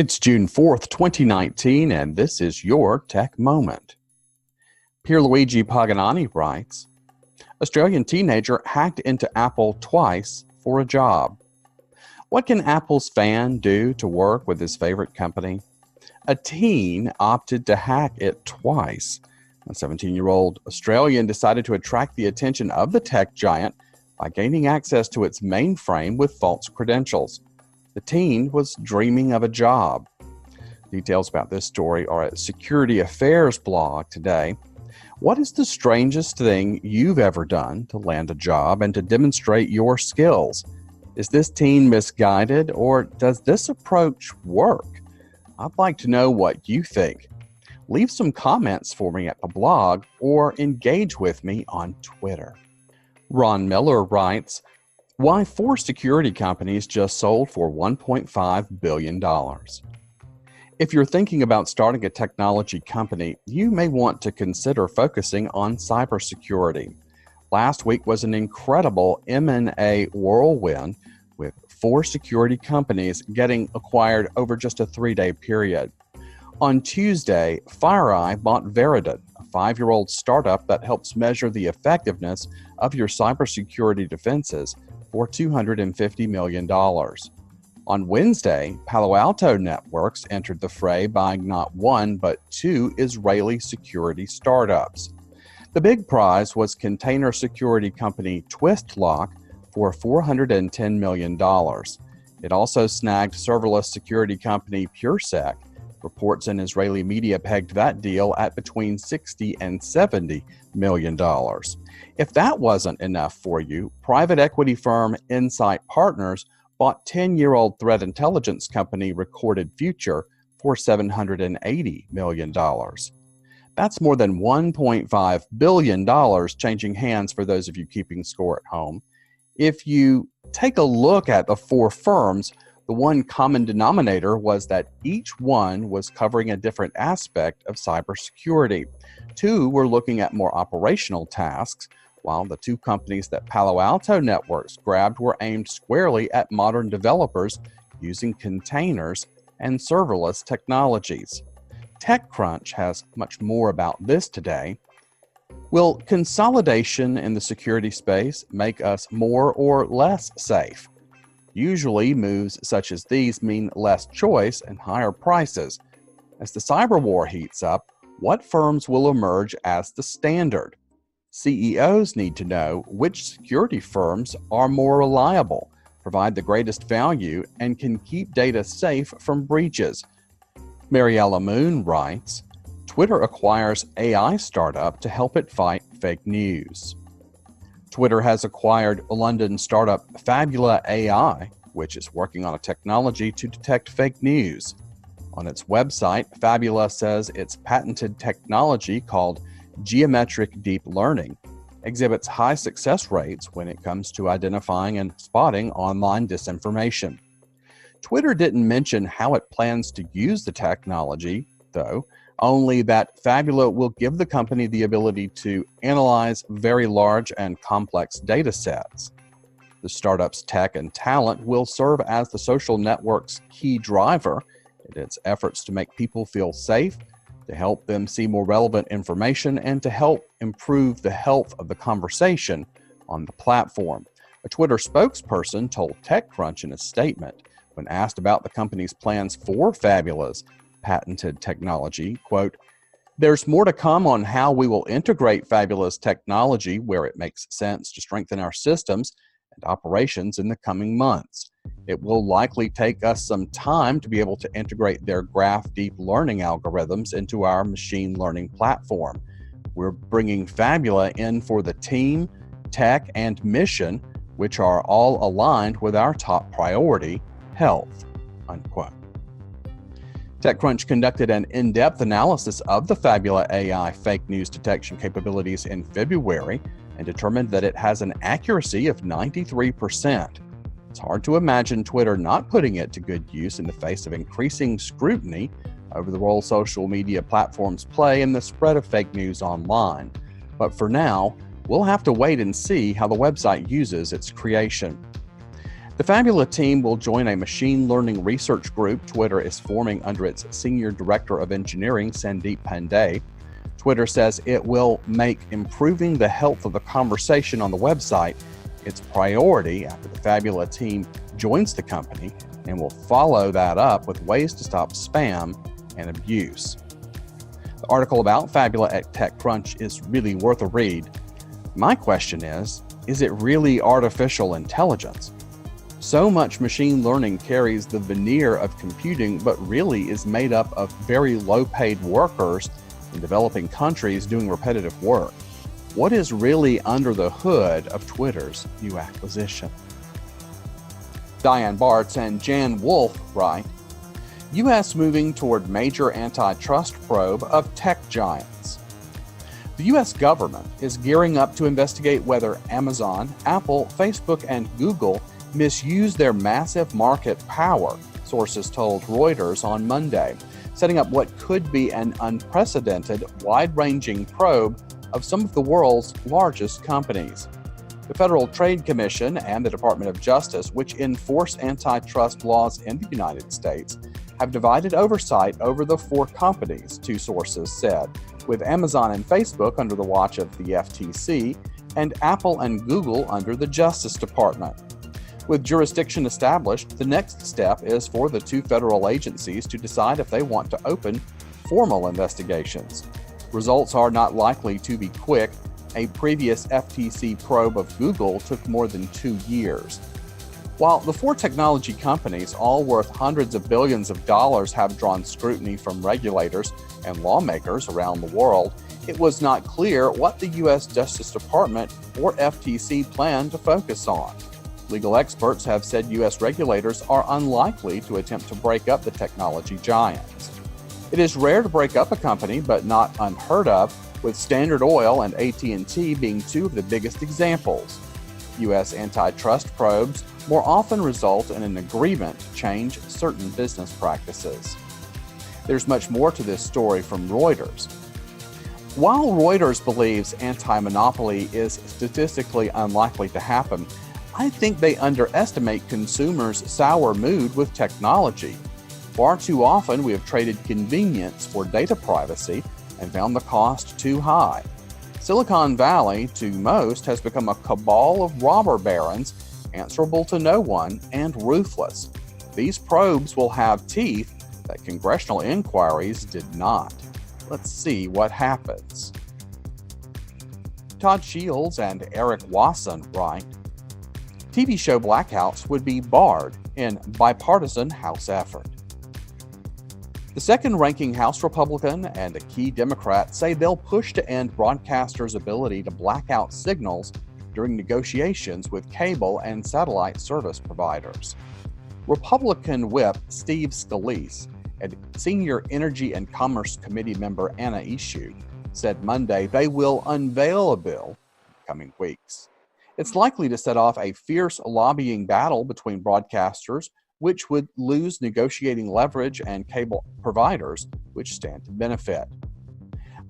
It's June 4th, 2019, and this is your Tech Moment. Pierluigi Paganani writes, Australian teenager hacked into Apple twice for a job. What can Apple's fan do to work with his favorite company? A teen opted to hack it twice. A 17-year-old Australian decided to attract the attention of the tech giant by gaining access to its mainframe with false credentials. The teen was dreaming of a job. Details about this story are at Security Affairs blog today. What is the strangest thing you've ever done to land a job and to demonstrate your skills? Is this teen misguided, or does this approach work? I'd like to know what you think. Leave some comments for me at the blog or engage with me on Twitter. Ron Miller writes, why 4 security companies just sold for $1.5 billion. If you're thinking about starting a technology company, you may want to consider focusing on cybersecurity. Last week was an incredible M&A whirlwind, with 4 security companies getting acquired over just a 3-day period. On Tuesday, FireEye bought Veridon, a 5-year-old startup that helps measure the effectiveness of your cybersecurity defenses, for $250 million. On Wednesday, Palo Alto Networks entered the fray, buying not 1 but 2 Israeli security startups. The big prize was container security company Twistlock for $410 million. It also snagged serverless security company PureSec. Reports in Israeli media pegged that deal at between $60 and $70 million. If that wasn't enough for you, private equity firm Insight Partners bought 10-year-old threat intelligence company Recorded Future for $780 million. That's more than $1.5 billion changing hands for those of you keeping score at home. If you take a look at the 4 firms, the one common denominator was that each one was covering a different aspect of cybersecurity. 2 were looking at more operational tasks, while the 2 companies that Palo Alto Networks grabbed were aimed squarely at modern developers using containers and serverless technologies. TechCrunch has much more about this today. Will consolidation in the security space make us more or less safe? Usually, moves such as these mean less choice and higher prices. As the cyber war heats up, what firms will emerge as the standard? CEOs need to know which security firms are more reliable, provide the greatest value, and can keep data safe from breaches. Mariella Moon writes, Twitter acquires AI startup to help it fight fake news. Twitter has acquired London startup Fabula AI, which is working on a technology to detect fake news. On its website, Fabula says its patented technology called geometric deep learning exhibits high success rates when it comes to identifying and spotting online disinformation. Twitter didn't mention how it plans to use the technology, though, only that Fabula will give the company the ability to analyze very large and complex data sets. The startup's tech and talent will serve as the social network's key driver in its efforts to make people feel safe, to help them see more relevant information, and to help improve the health of the conversation on the platform. A Twitter spokesperson told TechCrunch in a statement, when asked about the company's plans for Fabula's patented technology, quote, there's more to come on how we will integrate Fabula's technology where it makes sense to strengthen our systems and operations in the coming months. It will likely take us some time to be able to integrate their graph deep learning algorithms into our machine learning platform. We're bringing Fabula in for the team, tech, and mission, which are all aligned with our top priority, health, unquote. TechCrunch conducted an in-depth analysis of the Fabula AI fake news detection capabilities in February and determined that it has an accuracy of 93%. It's hard to imagine Twitter not putting it to good use in the face of increasing scrutiny over the role social media platforms play in the spread of fake news online. But for now, we'll have to wait and see how the website uses its creation. The Fabula team will join a machine learning research group Twitter is forming under its Senior Director of Engineering, Sandeep Pandey. Twitter says it will make improving the health of the conversation on the website its priority after the Fabula team joins the company, and will follow that up with ways to stop spam and abuse. The article about Fabula at TechCrunch is really worth a read. My question is it really artificial intelligence? So much machine learning carries the veneer of computing, but really is made up of very low-paid workers in developing countries doing repetitive work. What is really under the hood of Twitter's new acquisition? Diane Bartz and Jan Wolf write, U.S. moving toward major antitrust probe of tech giants. The U.S. government is gearing up to investigate whether Amazon, Apple, Facebook, and Google misuse their massive market power, sources told Reuters on Monday, setting up what could be an unprecedented, wide-ranging probe of some of the world's largest companies. The Federal Trade Commission and the Department of Justice, which enforce antitrust laws in the United States, have divided oversight over the four companies, two sources said, with Amazon and Facebook under the watch of the FTC and Apple and Google under the Justice Department. With jurisdiction established, the next step is for the two federal agencies to decide if they want to open formal investigations. Results are not likely to be quick. A previous FTC probe of Google took more than 2 years. While the four technology companies, all worth hundreds of billions of dollars, have drawn scrutiny from regulators and lawmakers around the world, it was not clear what the U.S. Justice Department or FTC planned to focus on. Legal experts have said U.S. regulators are unlikely to attempt to break up the technology giants. It is rare to break up a company, but not unheard of, with Standard Oil and AT&T being two of the biggest examples. U.S. antitrust probes more often result in an agreement to change certain business practices. There's much more to this story from Reuters. While Reuters believes anti-monopoly is statistically unlikely to happen, I think they underestimate consumers' sour mood with technology. Far too often, we have traded convenience for data privacy and found the cost too high. Silicon Valley, to most, has become a cabal of robber barons, answerable to no one and ruthless. These probes will have teeth that congressional inquiries did not. Let's see what happens. Todd Shields and Eric Wasson write, TV show blackouts would be barred in bipartisan House effort. The second-ranking House Republican and a key Democrat say they'll push to end broadcasters' ability to black out signals during negotiations with cable and satellite service providers. Republican Whip Steve Scalise and Senior Energy and Commerce Committee member Anna Eshoo said Monday they will unveil a bill in the coming weeks. It's likely to set off a fierce lobbying battle between broadcasters, which would lose negotiating leverage, and cable providers, which stand to benefit.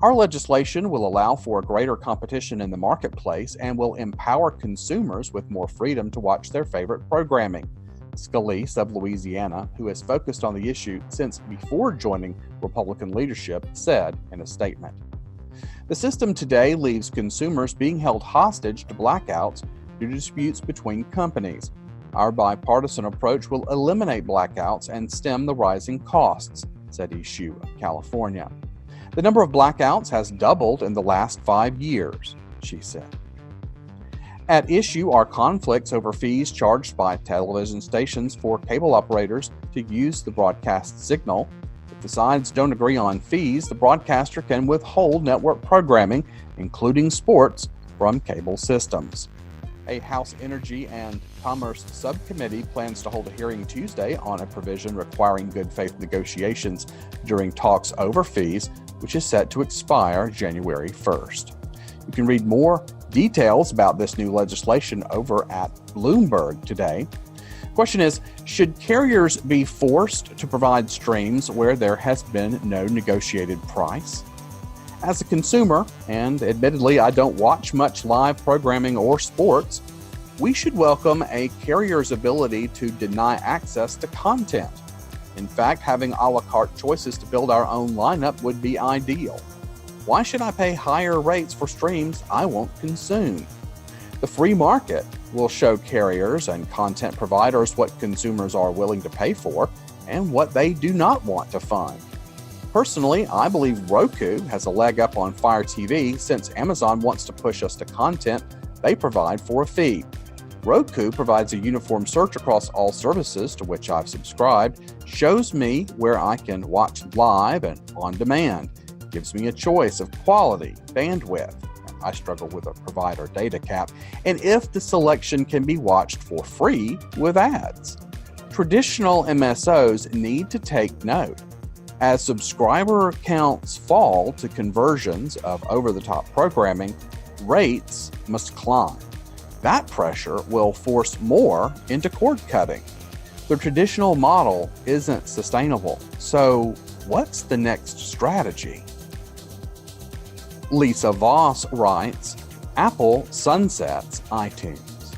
Our legislation will allow for greater competition in the marketplace and will empower consumers with more freedom to watch their favorite programming, Scalise of Louisiana, who has focused on the issue since before joining Republican leadership, said in a statement. The system today leaves consumers being held hostage to blackouts due to disputes between companies. Our bipartisan approach will eliminate blackouts and stem the rising costs, said Eshoo of California. The number of blackouts has doubled in the last 5 years, she said. At issue are conflicts over fees charged by television stations for cable operators to use the broadcast signal. If the sides don't agree on fees, the broadcaster can withhold network programming, including sports, from cable systems. A House Energy and Commerce Subcommittee plans to hold a hearing Tuesday on a provision requiring good faith negotiations during talks over fees, which is set to expire January 1st. You can read more details about this new legislation over at Bloomberg today. Question is, should carriers be forced to provide streams where there has been no negotiated price? As a consumer, and admittedly I don't watch much live programming or sports, we should welcome a carrier's ability to deny access to content. In fact, having a la carte choices to build our own lineup would be ideal. Why should I pay higher rates for streams I won't consume? The free market will show carriers and content providers what consumers are willing to pay for and what they do not want to fund. Personally, I believe Roku has a leg up on Fire TV since Amazon wants to push us to content they provide for a fee. Roku provides a uniform search across all services to which I've subscribed, shows me where I can watch live and on demand, gives me a choice of quality, bandwidth. I struggle with a provider data cap, and if the selection can be watched for free with ads. Traditional MSOs need to take note. As subscriber counts fall to conversions of over-the-top programming, rates must climb. That pressure will force more into cord cutting. The traditional model isn't sustainable. So what's the next strategy? Lisa Voss writes, Apple sunsets iTunes.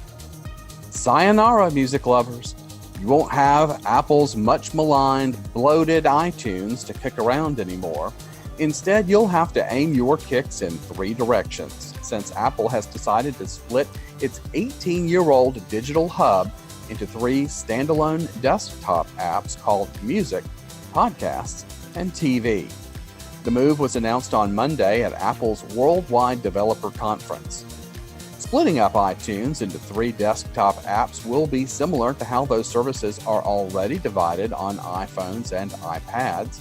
Sayonara, music lovers. You won't have Apple's much maligned, bloated iTunes to kick around anymore. Instead, you'll have to aim your kicks in 3 directions, since Apple has decided to split its 18-year-old digital hub into 3 standalone desktop apps called Music, Podcasts, and TV. The move was announced on Monday at Apple's Worldwide Developer Conference. Splitting up iTunes into 3 desktop apps will be similar to how those services are already divided on iPhones and iPads.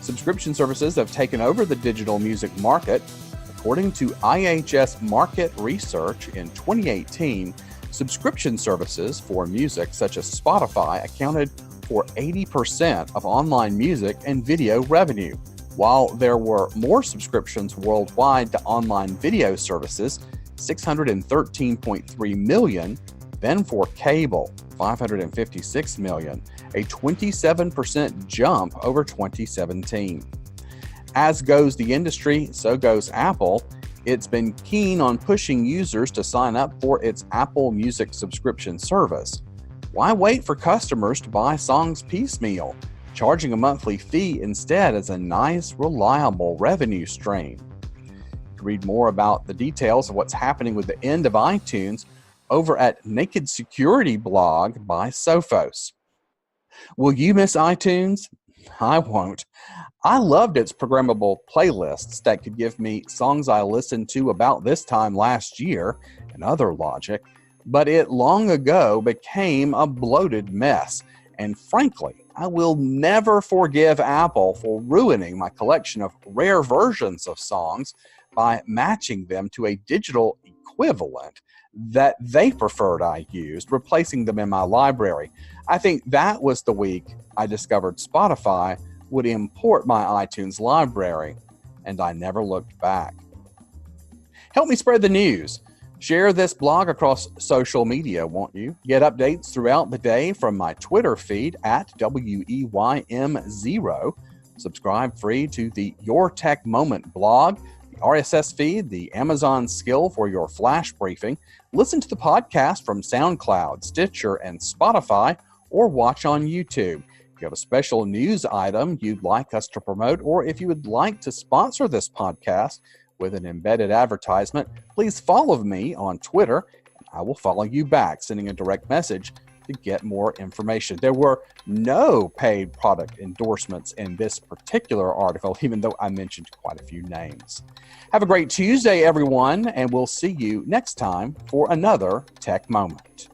Subscription services have taken over the digital music market. According to IHS Market Research in 2018, subscription services for music such as Spotify accounted for 80% of online music and video revenue, while there were more subscriptions worldwide to online video services, 613.3 million, than for cable, 556 million, a 27% jump over 2017. As goes the industry, so goes Apple. It's been keen on pushing users to sign up for its Apple Music subscription service. Why wait for customers to buy songs piecemeal? Charging a monthly fee instead is a nice, reliable revenue stream. You can read more about the details of what's happening with the end of iTunes over at Naked Security blog by Sophos. Will you miss iTunes? I won't. I loved its programmable playlists that could give me songs I listened to about this time last year and other logic, but it long ago became a bloated mess. And frankly, I will never forgive Apple for ruining my collection of rare versions of songs by matching them to a digital equivalent that they preferred I used, replacing them in my library. I think that was the week I discovered Spotify would import my iTunes library, and I never looked back. Help me spread the news. Share this blog across social media, won't you? Get updates throughout the day from my Twitter feed at WEYM0. Subscribe free to the Your Tech Moment blog, the RSS feed, the Amazon skill for your flash briefing. Listen to the podcast from SoundCloud, Stitcher, and Spotify, or watch on YouTube. If you have a special news item you'd like us to promote, or if you would like to sponsor this podcast with an embedded advertisement, please follow me on Twitter. I will follow you back, sending a direct message to get more information. There were no paid product endorsements in this particular article, even though I mentioned quite a few names. Have a great Tuesday, everyone, and we'll see you next time for another Tech Moment.